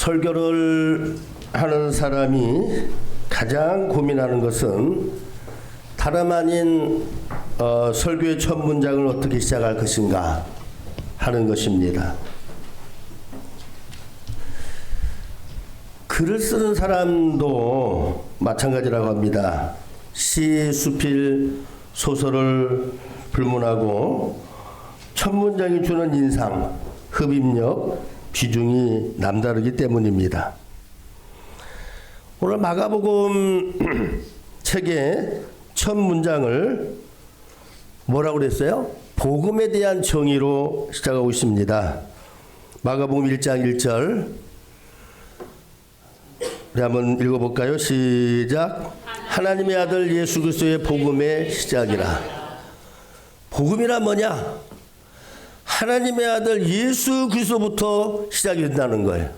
설교를 하는 사람이 가장 고민하는 것은 다름 아닌 설교의 첫 문장을 어떻게 시작할 것인가 하는 것입니다. 글을 쓰는 사람도 마찬가지라고 합니다. 시, 수필, 소설을 불문하고 첫 문장이 주는 인상, 흡입력, 비중이 남다르기 때문입니다. 오늘 마가복음 책의 첫 문장을 뭐라고 그랬어요? 복음에 대한 정의로 시작하고 있습니다. 마가복음 1장 1절 우리 한번 읽어볼까요? 시작. 하나님의 아들 예수 그리스도의 복음의 시작이라. 복음이란 뭐냐? 하나님의 아들 예수 그리스도부터 시작이 된다는 거예요.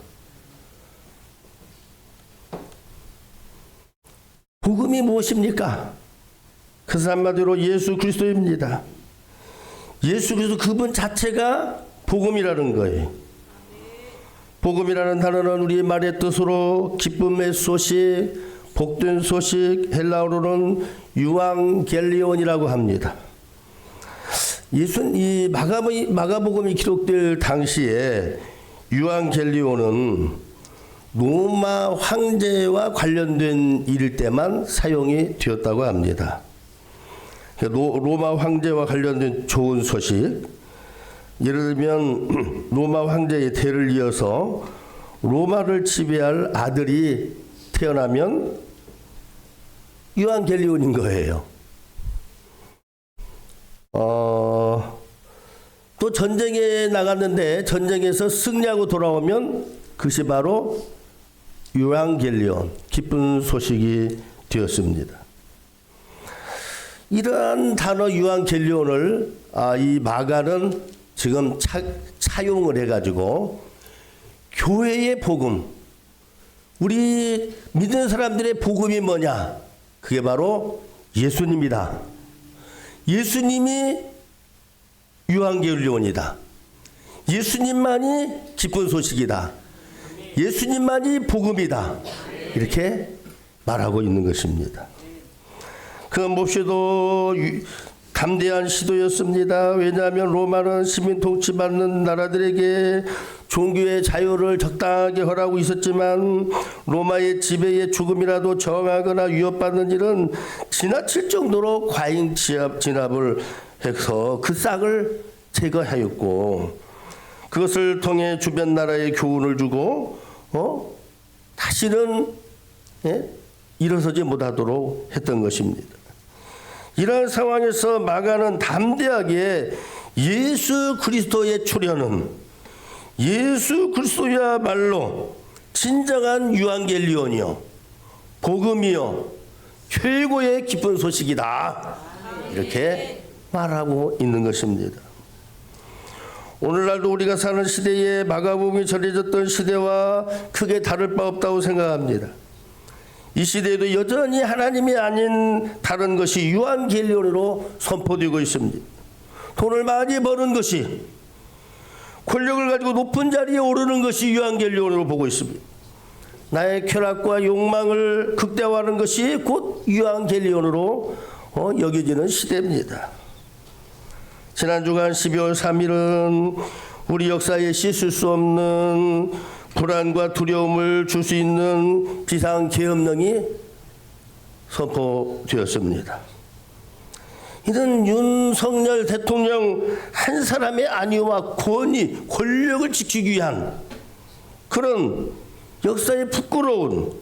복음이 무엇입니까? 그래서 한마디로 예수 그리스도입니다. 예수 그리스도 그분 자체가 복음이라는 거예요. 복음이라는 단어는 우리의 말의 뜻으로 기쁨의 소식, 복된 소식, 헬라어로는 유앙겔리온이라고 합니다. 이 마가복음이 기록될 당시에 유앙겔리온은 로마 황제와 관련된 일일 때만 사용이 되었다고 합니다. 로마 황제와 관련된 좋은 소식, 예를 들면 로마 황제의 대를 이어서 로마를 지배할 아들이 태어나면 유앙겔리온인 거예요. 또 전쟁에 나갔는데 전쟁에서 승리하고 돌아오면 그것이 바로 유앙겔리온, 기쁜 소식이 되었습니다. 이러한 단어 유앙겔리온을 이 마가는 지금 차용을 해가지고 교회의 복음, 우리 믿는 사람들의 복음이 뭐냐? 그게 바로 예수님이다. 예수님이 유앙겔리온이다. 예수님만이 기쁜 소식이다. 예수님만이 복음이다. 이렇게 말하고 있는 것입니다. 그 몹시도 담대한 시도였습니다. 왜냐하면 로마는 시민 통치받는 나라들에게 종교의 자유를 적당하게 허락하고 있었지만 로마의 지배에 조금이라도 저항하거나 위협받는 일은 지나칠 정도로 과잉 진압을 해서 그 싹을 제거하였고, 그것을 통해 주변 나라에 교훈을 주고 다시는 일어서지 못하도록 했던 것입니다. 이러한 상황에서 마가는 담대하게 예수 그리스도의 출현은 예수 그리스도야말로 진정한 유앙겔리온이요 복음이요 최고의 기쁜 소식이다, 이렇게 말하고 있는 것입니다. 오늘날도 우리가 사는 시대에 마가복음이 전해졌던 시대와 크게 다를 바 없다고 생각합니다. 이 시대에도 여전히 하나님이 아닌 다른 것이 유앙겔리온으로 선포되고 있습니다. 돈을 많이 버는 것이, 권력을 가지고 높은 자리에 오르는 것이 유앙겔리온으로 보고 있습니다. 나의 쾌락과 욕망을 극대화하는 것이 곧 유앙겔리온으로 여겨지는 시대입니다. 지난 주간 12월 3일은 우리 역사에 씻을 수 없는 불안과 두려움을 줄 수 있는 비상계엄령이 선포되었습니다. 이는 윤석열 대통령 한 사람의 안위와 권위, 권력을 지키기 위한 그런 역사에 부끄러운,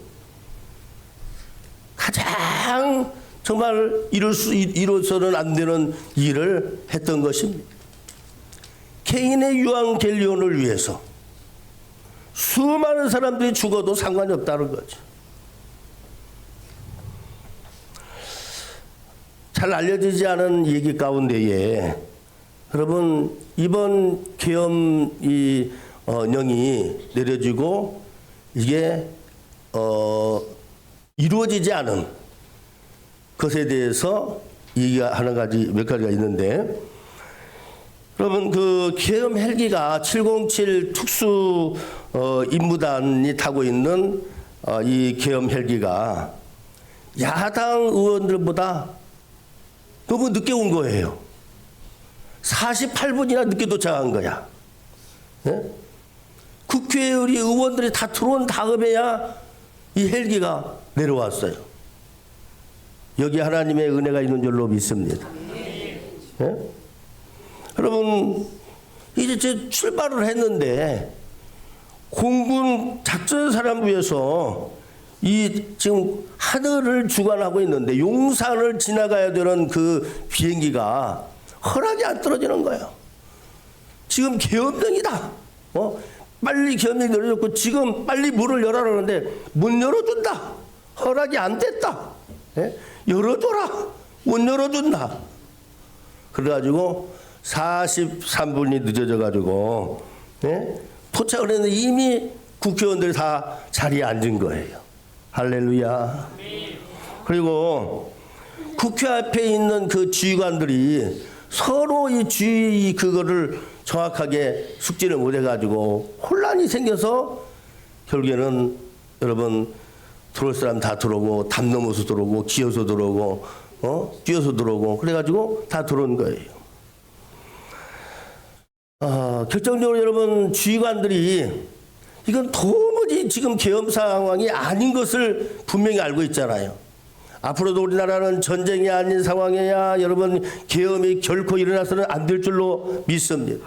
가장 정말 이뤄서는 안 되는 일을 했던 것입니다. 개인의 유앙겔리온을 위해서 수많은 사람들이 죽어도 상관이 없다는 거죠. 잘 알려지지 않은 얘기 가운데에 여러분, 이번 계엄령이 내려지고 이게 이루어지지 않은 것에 대해서 얘기가 몇 가지가 있는데, 여러분 그 계엄 헬기가 707 특수 임무단이 타고 있는 이 계엄 헬기가 야당 의원들보다 너무 늦게 온 거예요. 48분이나 늦게 도착한 거야. 예? 국회에 우리 의원들이 다 들어온 다음에야 이 헬기가 내려왔어요. 여기 하나님의 은혜가 있는 줄로 믿습니다. 예? 여러분 이제 출발을 했는데 공군 작전사령부에서 이 지금 하늘을 주관하고 있는데 용산을 지나가야 되는 그 비행기가 허락이 안 떨어지는 거예요. 지금 계엄령이다. 빨리 계엄령이 내려졌고 지금 빨리 문을 열어라는데 문 열어준다. 허락이 안 됐다. 예? 열어줘라. 못 열어준다. 그래가지고 43분이 늦어져가지고 예? 도착을 했는데 이미 국회의원들이 다 자리에 앉은 거예요. 할렐루야. 그리고 국회 앞에 있는 그 지휘관들이 서로 이 주의 그거를 정확하게 숙지를 못 해가지고 혼란이 생겨서 결국에는 여러분 들어올 사람 다 들어오고 담 넘어서 들어오고 기어서 들어오고 뛰어서 들어오고 그래가지고 다 들어온 거예요. 결정적으로 여러분 지휘관들이 이건 도무지 지금 계엄 상황이 아닌 것을 분명히 알고 있잖아요. 앞으로도 우리나라는 전쟁이 아닌 상황에야 여러분 계엄이 결코 일어나서는 안 될 줄로 믿습니다.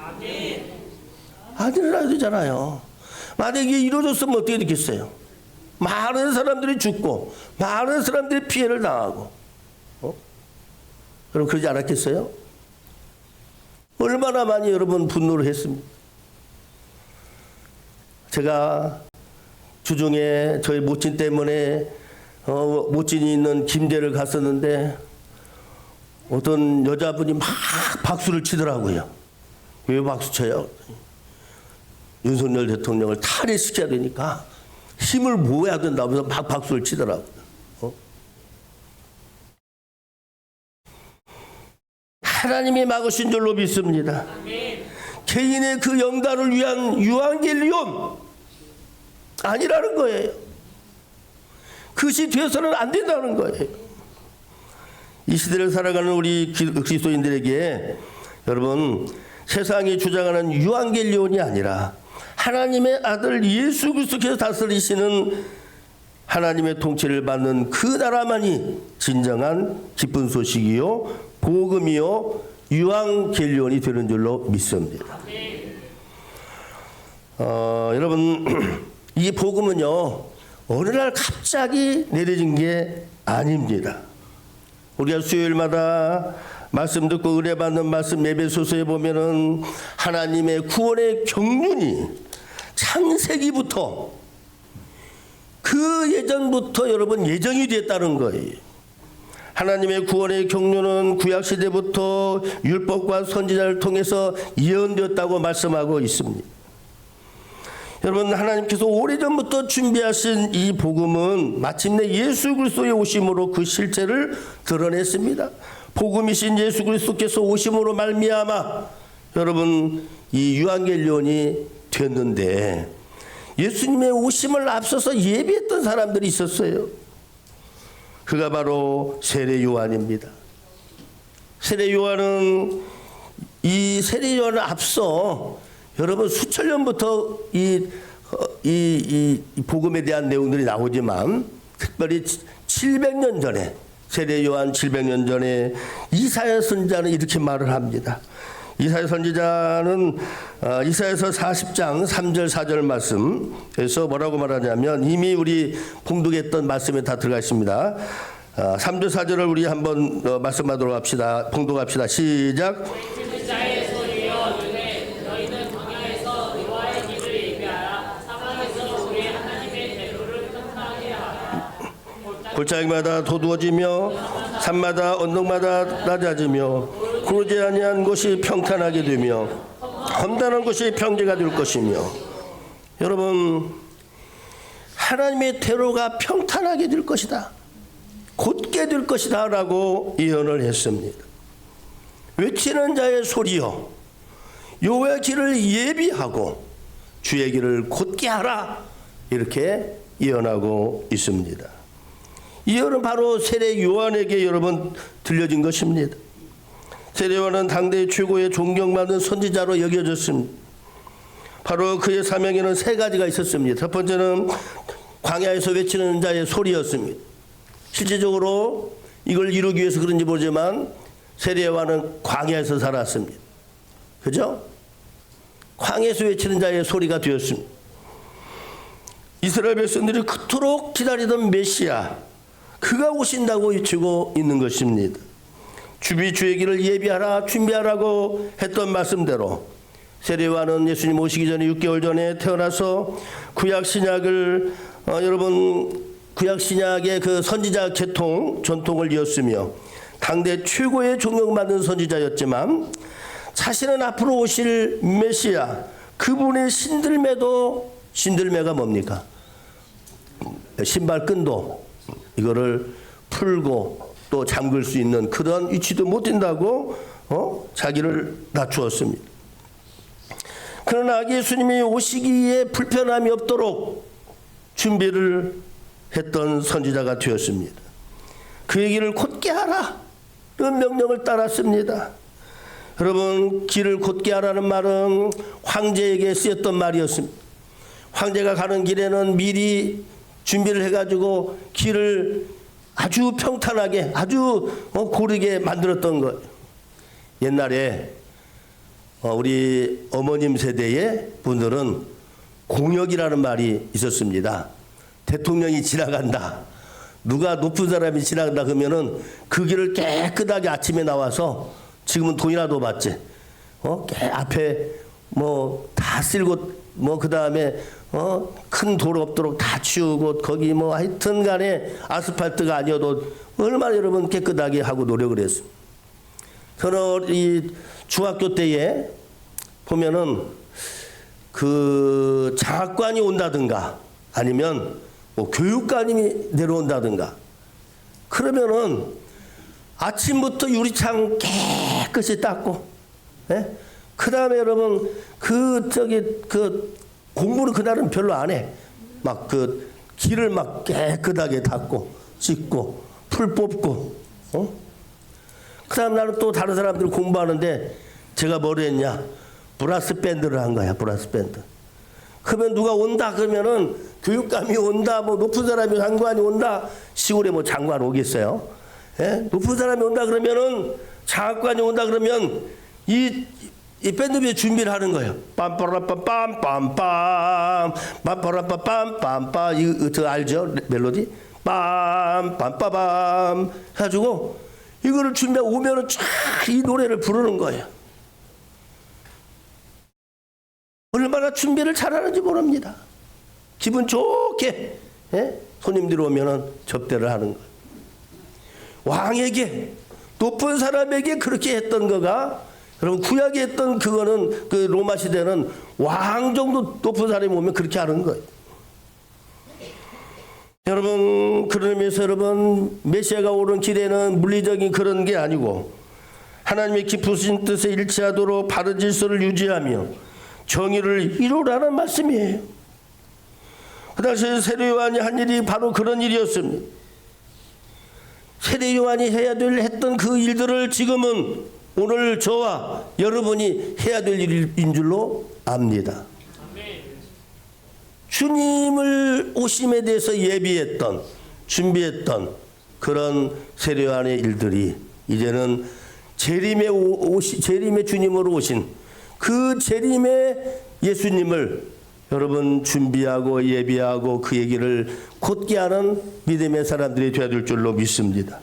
안 일어나야 되잖아요. 만약에 이루어졌으면 어떻게 됐겠어요? 많은 사람들이 죽고 많은 사람들이 피해를 당하고 여러분 그러지 않았겠어요? 얼마나 많이 여러분 분노를 했습니까? 제가 주중에 저희 모친 때문에 모친이 있는 김제를 갔었는데 어떤 여자분이 막 박수를 치더라고요. 왜 박수 쳐요? 윤석열 대통령을 탈의시켜야 되니까 힘을 모아야 된다면서 막 박수를 치더라고요. 하나님이 막으신 줄로 믿습니다. 개인의 그 영달을 위한 유한겔리온 아니라는 거예요. 그것이 되어서는 안 된다는 거예요. 이 시대를 살아가는 우리 그리스도인들에게 여러분 세상이 주장하는 유한겔리온이 아니라 하나님의 아들 예수 그리스도께서 다스리시는 하나님의 통치를 받는 그 나라만이 진정한 기쁜 소식이요 복음이요 유한겔리온이 되는 줄로 믿습니다. 여러분 이 복음은요 어느 날 갑자기 내려진 게 아닙니다. 우리가 수요일마다 말씀 듣고 은혜 받는 말씀 예배소서에 보면은 하나님의 구원의 경륜이 창세기부터 그 예전부터 여러분 예정이 됐다는 거예요. 하나님의 구원의 경륜은 구약시대부터 율법과 선지자를 통해서 예언되었다고 말씀하고 있습니다. 여러분 하나님께서 오래전부터 준비하신 이 복음은 마침내 예수 그리스도의 오심으로 그 실체를 드러냈습니다. 복음이신 예수 그리스도께서 오심으로 말미암아 여러분 이 유한겔리온이 됐는데 예수님의 오심을 앞서서 예비했던 사람들이 있었어요. 그가 바로 세례 요한입니다. 세례 요한은 이 세례 요한을 앞서 여러분 수천 년부터 이 복음에 대한 내용들이 나오지만 특별히 700년 전에 세례 요한 700년 전에 이사야 선지자는 이렇게 말을 합니다. 이사야 선지자는 이사야서 40장 3절 4절 말씀에서 뭐라고 말하냐면 이미 우리 봉독했던 말씀에 다 들어가 있습니다. 3절 4절을 우리 한번 말씀하도록 합시다. 봉독합시다. 시작. 골짜기마다 도두어지며 산마다 언덕마다 낮아지며 구르지 아니한 곳이 평탄하게 되며 험난한 곳이 평지가 될 것이며 여러분 하나님의 대로가 평탄하게 될 것이다. 곧게 될 것이다 라고 예언을 했습니다. 외치는 자의 소리여 여호와의 길을 예비하고 주의 길을 곧게 하라, 이렇게 예언하고 있습니다. 이 예언은 바로 세례 요한에게 여러분 들려진 것입니다. 세례 요한은 당대 최고의 존경받는 선지자로 여겨졌습니다. 바로 그의 사명에는 세 가지가 있었습니다. 첫 번째는 광야에서 외치는 자의 소리였습니다. 실제적으로 이걸 이루기 위해서 그런지 모르지만 세례 요한은 광야에서 살았습니다. 그죠? 광야에서 외치는 자의 소리가 되었습니다. 이스라엘 백성들이 그토록 기다리던 메시아, 그가 오신다고 외치고 있는 것입니다. 주의 길을 예비하라, 준비하라고 했던 말씀대로 세례 요한은 예수님 오시기 전에 6개월 전에 태어나서 구약 신약을 여러분 구약 신약의 그 선지자 계통 전통을 이었으며 당대 최고의 존경받는 선지자였지만 자신은 앞으로 오실 메시아, 그분의 신들매가 뭡니까? 신발끈도 이거를 풀고 또 잠글 수 있는 그런 위치도 못 뛴다고 자기를 낮추었습니다. 그러나 예수님이 오시기에 불편함이 없도록 준비를 했던 선지자가 되었습니다. 그의 길을 곧게 하라, 그런 명령을 따랐습니다. 여러분, 길을 곧게 하라는 말은 황제에게 쓰였던 말이었습니다. 황제가 가는 길에는 미리 준비를 해가지고 길을 아주 평탄하게, 아주 고르게 만들었던 거예요. 옛날에 우리 어머님 세대의 분들은 공역이라는 말이 있었습니다. 대통령이 지나간다, 누가 높은 사람이 지나간다 그러면은 그 길을 깨끗하게 아침에 나와서, 지금은 돈이라도 받지, 앞에 뭐 다 쓸고 그 다음에 큰 돌 없도록 다 치우고 거기 하여튼 간에 아스팔트가 아니어도 얼마나 여러분 깨끗하게 하고 노력을 했습니다. 저는 이 중학교 때에 보면은 그 장학관이 온다든가 아니면 뭐 교육관이 내려온다든가 그러면은 아침부터 유리창 깨끗이 닦고, 예? 그 다음에 여러분 그 공부를 그날은 별로 안 해. 막 그 길을 막 깨끗하게 닦고 씻고 풀 뽑고, 그 다음 나는 또 다른 사람들 공부하는데 제가 뭘 했냐? 브라스 밴드를 한 거야, 브라스 밴드. 그러면 누가 온다 그러면은 교육감이 온다, 뭐 높은 사람이 장관이 온다, 시골에 뭐 장관 오겠어요? 예? 높은 사람이 온다 그러면은 장관이 온다 그러면 이 밴드에 준비를 하는 거예요. 빰빠라빰빰빰빰 빰빠라빰빰빰빰, 이거 알죠? 멜로디? 빰빰빰빰 해가지고 이거를 준비하고 오면은 쫙 이 노래를 부르는 거예요. 얼마나 준비를 잘하는지 모릅니다. 기분 좋게, 예? 손님들이 오면은 접대를 하는 거예요. 왕에게, 높은 사람에게 그렇게 했던 거가, 여러분 구약에 했던 그거는 그 로마 시대는 왕 정도 높은 사람이 오면 그렇게 하는 거예요. 여러분, 그런 의미에서 여러분 메시아가 오는 길에는 물리적인 그런 게 아니고 하나님의 깊으신 뜻에 일치하도록 바른 질서를 유지하며 정의를 이루라는 말씀이에요. 그 당시 세례 요한이 한 일이 바로 그런 일이었습니다. 세례 요한이 해야 될 했던 그 일들을 지금은 오늘 저와 여러분이 해야 될 일인 줄로 압니다. 주님을 오심에 대해서 예비했던, 준비했던 그런 세례 요한의 일들이 이제는 재림의 주님으로 오신 그 재림의 예수님을 여러분 준비하고 예비하고 그 얘기를 곧게 하는 믿음의 사람들이 되어야 될 줄로 믿습니다.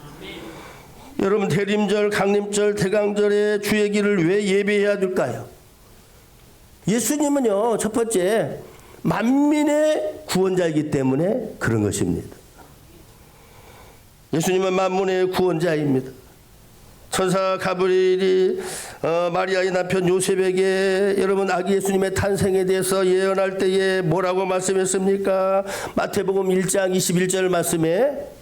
여러분, 대림절, 강림절, 대강절에 주의 길을 왜 예배해야 될까요? 예수님은요, 첫 번째 만민의 구원자이기 때문에 그런 것입니다. 예수님은 만민의 구원자입니다. 천사 가브리엘이 마리아의 남편 요셉에게 여러분 아기 예수님의 탄생에 대해서 예언할 때에 뭐라고 말씀했습니까? 마태복음 1장 21절 말씀에,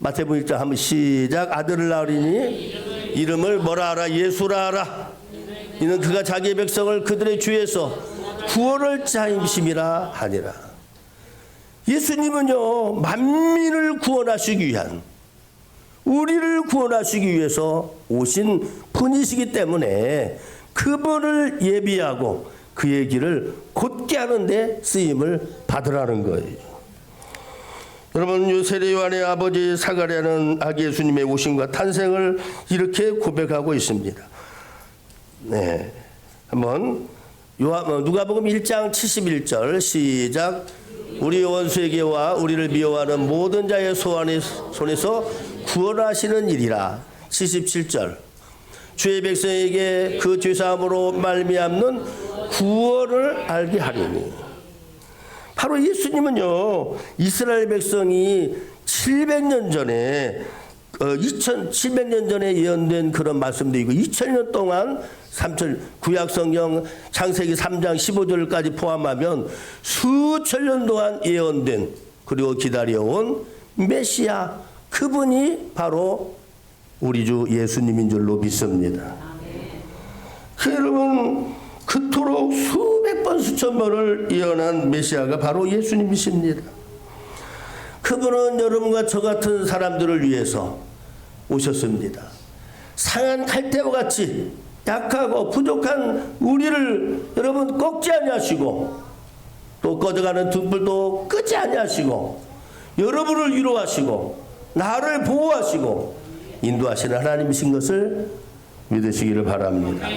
마태복음 1장 한번 시작. 아들을 낳으리니 이름을 뭐라 하라? 예수라 하라. 이는 그가 자기의 백성을 그들의 죄에서 구원할 자임심이라 하니라. 예수님은요, 만민을 구원하시기 위한, 우리를 구원하시기 위해서 오신 분이시기 때문에 그분을 예비하고 그의 길을 곧게 하는데 쓰임을 받으라는 거예요. 여러분, 세례 요한의 아버지 사가랴는 아기 예수님의 오심과 탄생을 이렇게 고백하고 있습니다. 네, 한번 누가복음 1장 71절 시작. 우리 원수에게와 우리를 미워하는 모든 자의 손에서 구원하시는 일이라. 77절. 주의 백성에게 그 죄사함으로 말미암는 구원을 알게 하리니. 바로 예수님은요, 이스라엘 백성이 700년 전에 700년 전에 예언된 그런 말씀도 있고 2000년 동안 구약 성경 창세기 3장 15절까지 포함하면 수천 년 동안 예언된 그리고 기다려온 메시아, 그분이 바로 우리 주 예수님인 줄로 믿습니다. 여러분, 그토록 수백 번 수천 번을 예언한 메시아가 바로 예수님이십니다. 그분은 여러분과 저 같은 사람들을 위해서 오셨습니다. 상한 칼대와 같이 약하고 부족한 우리를 여러분 꺾지 아니하시고, 또 꺼져가는 등불도 끄지 아니하시고, 여러분을 위로하시고 나를 보호하시고 인도하시는 하나님이신 것을 믿으시기를 바랍니다.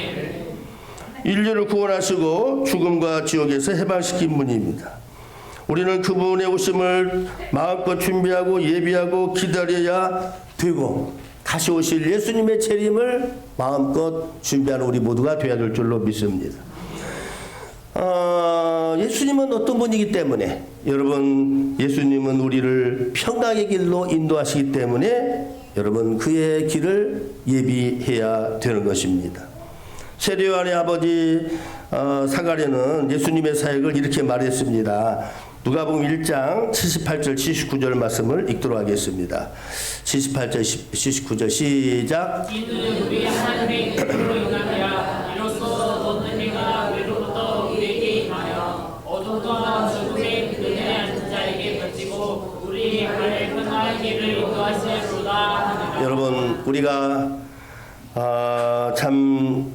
인류를 구원하시고 죽음과 지옥에서 해방시킨 분입니다. 우리는 그분의 오심을 마음껏 준비하고 예비하고 기다려야 되고, 다시 오실 예수님의 재림을 마음껏 준비하는 우리 모두가 되어야 될 줄로 믿습니다. 예수님은 어떤 분이기 때문에, 여러분, 예수님은 우리를 평강의 길로 인도하시기 때문에 여러분 그의 길을 예비해야 되는 것입니다. 세례 요한의 아버지 사가랴는 예수님의 사역을 이렇게 말했습니다. 누가복음 1장 78절 79절 말씀을 읽도록 하겠습니다. 78절 79절 시작. 이는 우리 하나님의 뜻으로 인하여 이로써 너는 네가 위로부터 우리에게 임하여 어둠과 죽음의 그늘에 앉은 자에게 던지고 우리 발의 평안의 길을 인도하시리로다 하느라. 여러분, 우리가 참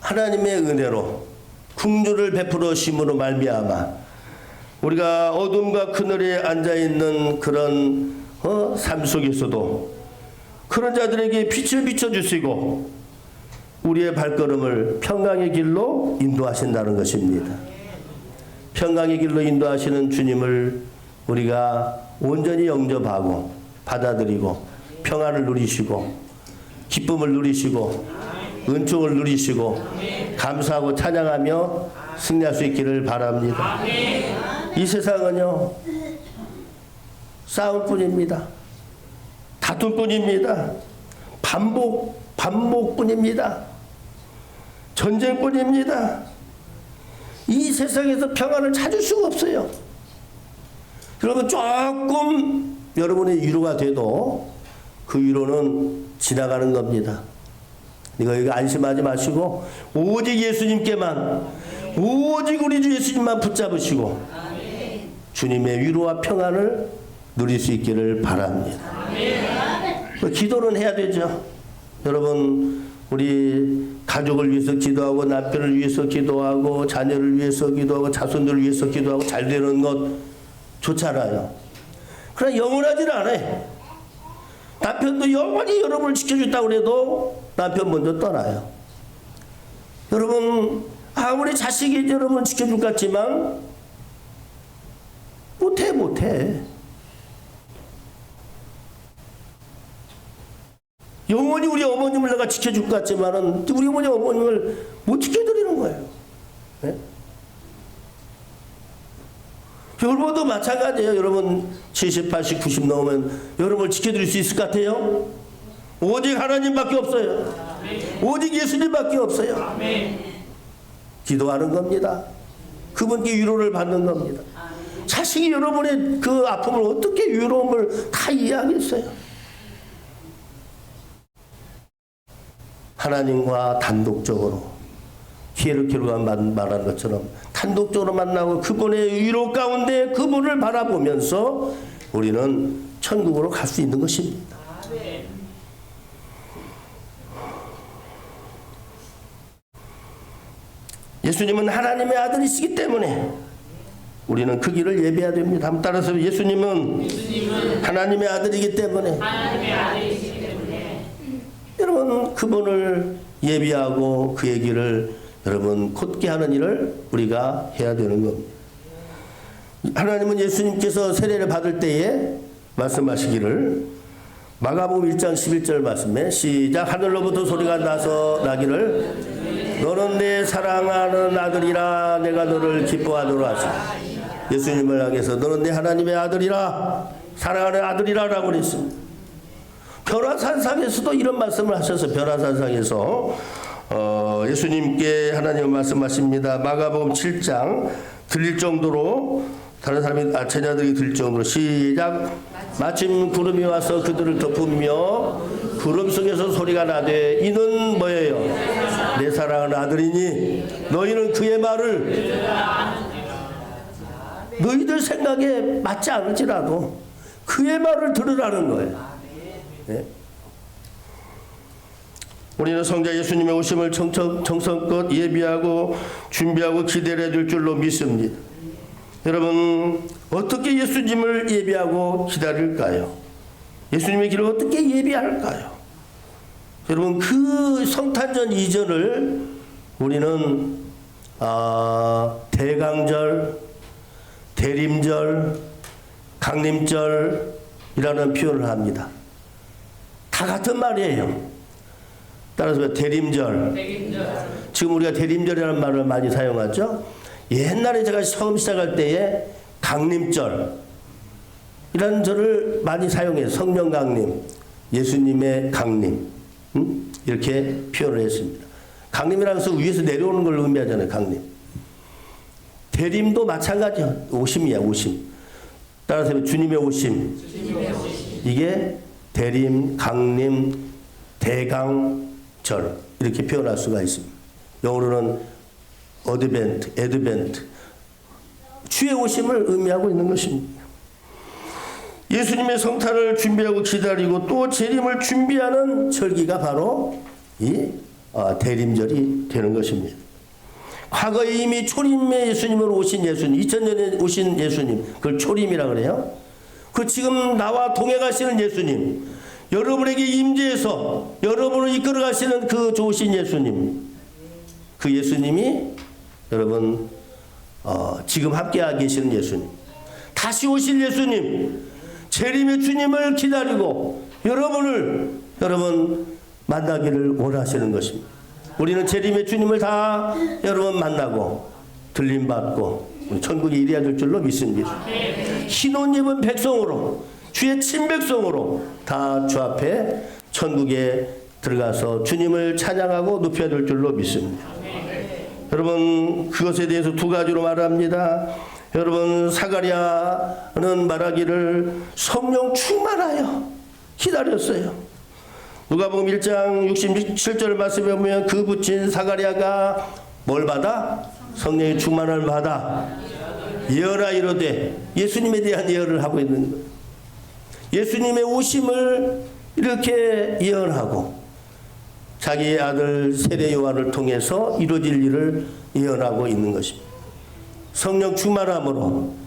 하나님의 은혜로 긍휼을 베풀어 심으로 말미암아 우리가 어둠과 그늘에 앉아있는 그런 삶 속에서도 그런 자들에게 빛을 비춰주시고 우리의 발걸음을 평강의 길로 인도하신다는 것입니다. 평강의 길로 인도하시는 주님을 우리가 온전히 영접하고 받아들이고 평안을 누리시고 기쁨을 누리시고 은총을 누리시고 감사하고 찬양하며 승리할 수 있기를 바랍니다. 이 세상은요, 싸움뿐입니다. 다툼뿐입니다. 반복뿐입니다. 전쟁뿐입니다. 이 세상에서 평안을 찾을 수가 없어요. 여러분, 조금 여러분의 위로가 돼도 그 위로는 지나가는 겁니다. 이거 안심하지 마시고 오직 예수님께만, 오직 우리 주 예수님만 붙잡으시고 주님의 위로와 평안을 누릴 수 있기를 바랍니다. 기도는 해야 되죠. 여러분, 우리 가족을 위해서 기도하고 남편을 위해서 기도하고 자녀를 위해서 기도하고 자손들을 위해서 기도하고 잘 되는 것 좋잖아요. 그러나 영원하지는 않아요. 남편도 영원히 여러분을 지켜줬다고 해도 남편 먼저 떠나요. 여러분, 아무리 자식이 여러분 지켜줄 것 같지만 못해. 영원히 우리 어머님을 내가 지켜줄 것 같지만은 우리 어머님을 못 지켜드리는 거예요. 네? 여러분도 마찬가지예요. 여러분 70, 80, 90 넘으면 여러분을 지켜드릴 수 있을 것 같아요? 오직 하나님밖에 없어요. 오직 예수님밖에 없어요. 기도하는 겁니다. 그분께 위로를 받는 겁니다. 자식이 여러분의 그 아픔을 어떻게 위로움을 다 이해하겠어요? 하나님과 단독적으로 히에르키로가 말한 것처럼 단독적으로 만나고 그분의 위로 가운데 그분을 바라보면서 우리는 천국으로 갈 수 있는 것입니다. 예수님은 하나님의 아들이시기 때문에 우리는 그 길을 예비해야 됩니다. 한번 따라서 예수님은 하나님의 아들이기 때문에 여러분 그분을 예비하고 그의 길을 여러분 곧게 하는 일을 우리가 해야 되는 겁니다. 하나님은 예수님께서 세례를 받을 때에 말씀하시기를 마가복음 1장 11절 말씀에 시작 하늘로부터 소리가 나기를 너는 내 사랑하는 아들이라 내가 너를 기뻐하도록 하시니 예수님을 향해서 너는 내 하나님의 아들이라 사랑하는 아들이라 라고 그랬습니다. 변화산상에서도 이런 말씀을 하셔서 변화산상에서 예수님께 하나님은 말씀하십니다. 마가복음 7장 들릴 정도로 다른 사람이 제자들이 들릴 정도로 시작 마침 구름이 와서 그들을 덮으며 구름 속에서 소리가 나되 이는 뭐예요? 내 사랑하는 아들이니 너희는 그의 말을 너희들 생각에 맞지 않을지라도 그의 말을 들으라는 거예요. 네? 우리는 성자 예수님의 오심을 정성껏 예비하고 준비하고 기대를 해줄 줄로 믿습니다. 여러분 어떻게 예수님을 예비하고 기다릴까요? 예수님의 길을 어떻게 예비할까요? 여러분 그 성탄절 이전을 우리는 대강절, 대림절, 강림절이라는 표현을 합니다. 다 같은 말이에요. 따라서 대림절. 지금 우리가 대림절이라는 말을 많이 사용하죠. 옛날에 제가 처음 시작할 때에 강림절 이라는 절을 많이 사용해요. 성령 강림, 예수님의 강림 이렇게 표현을 했습니다. 강림이라는 것은 위에서 내려오는 걸 의미하잖아요. 강림. 대림도 마찬가지야. 오심이야. 오심. 따라서 주님의 오심. 이게 대림, 강림, 대강절 이렇게 표현할 수가 있습니다. 영어로는 에드벤트 주의 오심을 의미하고 있는 것입니다. 예수님의 성탄을 준비하고 기다리고 또 재림을 준비하는 절기가 바로 이 대림절이 되는 것입니다. 과거에 이미 초림의 예수님으로 오신 예수님, 2000년에 오신 예수님, 그걸 초림이라 그래요. 그 지금 나와 동행하시는 예수님, 여러분에게 임재해서 여러분을 이끌어 가시는 그 좋으신 예수님, 그 예수님이 여러분 지금 함께하고 계시는 예수님, 다시 오실 예수님, 재림의 주님을 기다리고 여러분 만나기를 원하시는 것입니다. 우리는 재림의 주님을 다 여러분 만나고 들림받고 천국에 이르야 될 줄로 믿습니다. 흰옷 입은 백성으로 주의 친백성으로 다 주 앞에 천국에 들어가서 주님을 찬양하고 높여야 될 줄로 믿습니다. 여러분 그것에 대해서 두 가지로 말합니다. 여러분 사가랴는 말하기를 성령 충만하여 기다렸어요. 누가복음 1장 67절 말씀에 보면 그 붙인 사가랴가 뭘 받아? 성령의 충만을 받아 예언하 이르되 예수님에 대한 예언을 하고 있는 거예요. 예수님의 오심을 이렇게 예언하고 자기의 아들 세례 요한을 통해서 이루어질 일을 예언하고 있는 것입니다. 성령 충만함으로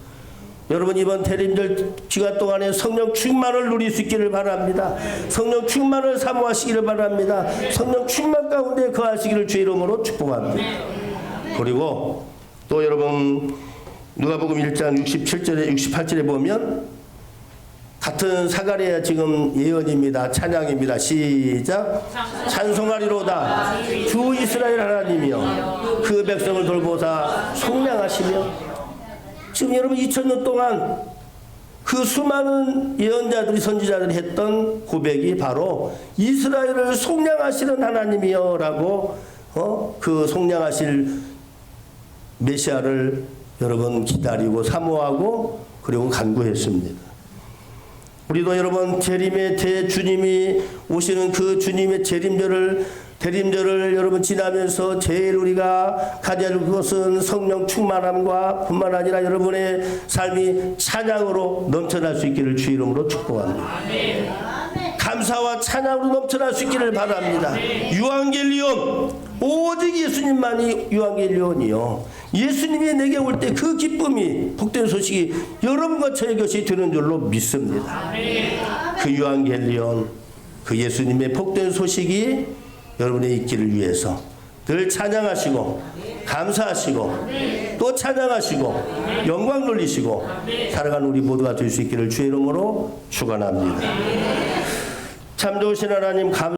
여러분 이번 대림절 기간 동안에 성령 충만을 누릴 수 있기를 바랍니다. 성령 충만을 사모하시기를 바랍니다. 성령 충만 가운데 거하시기를 주의 이름으로 축복합니다. 그리고 또 여러분 누가복음 1장 67절에 68절에 보면 같은 사가랴 지금 예언입니다. 찬양입니다. 시작. 찬송하리로다 주 이스라엘 하나님이여 그 백성을 돌보사 속량하시며. 지금 여러분 2000년 동안 그 수많은 예언자들이 선지자들이 했던 고백이 바로 이스라엘을 속량하시는 하나님이여 라고 그 속량하실 메시아를 여러분 기다리고 사모하고 그리고 간구했습니다. 우리도 여러분 재림의 대주님이 오시는 그 주님의 재림절을 대림절을 여러분 지나면서 제일 우리가 가져야 할 것은 성령 충만함과 뿐만 아니라 여러분의 삶이 찬양으로 넘쳐날 수 있기를 주 이름으로 축복합니다. 감사와 찬양으로 넘쳐날 수 있기를 바랍니다. 유앙겔리온, 오직 예수님만이 유앙겔리온이요. 예수님이 내게 올 때 그 기쁨이, 복된 소식이 여러분과 저의 것이 되는 줄로 믿습니다. 그 유앙겔리온, 그 예수님의 복된 소식이 여러분의 있기를 위해서 늘 찬양하시고 감사하시고 또 찬양하시고 영광 돌리시고 살아가는 우리 모두가 될 수 있기를 주의 이름으로 축원합니다. 참 좋으신 하나님,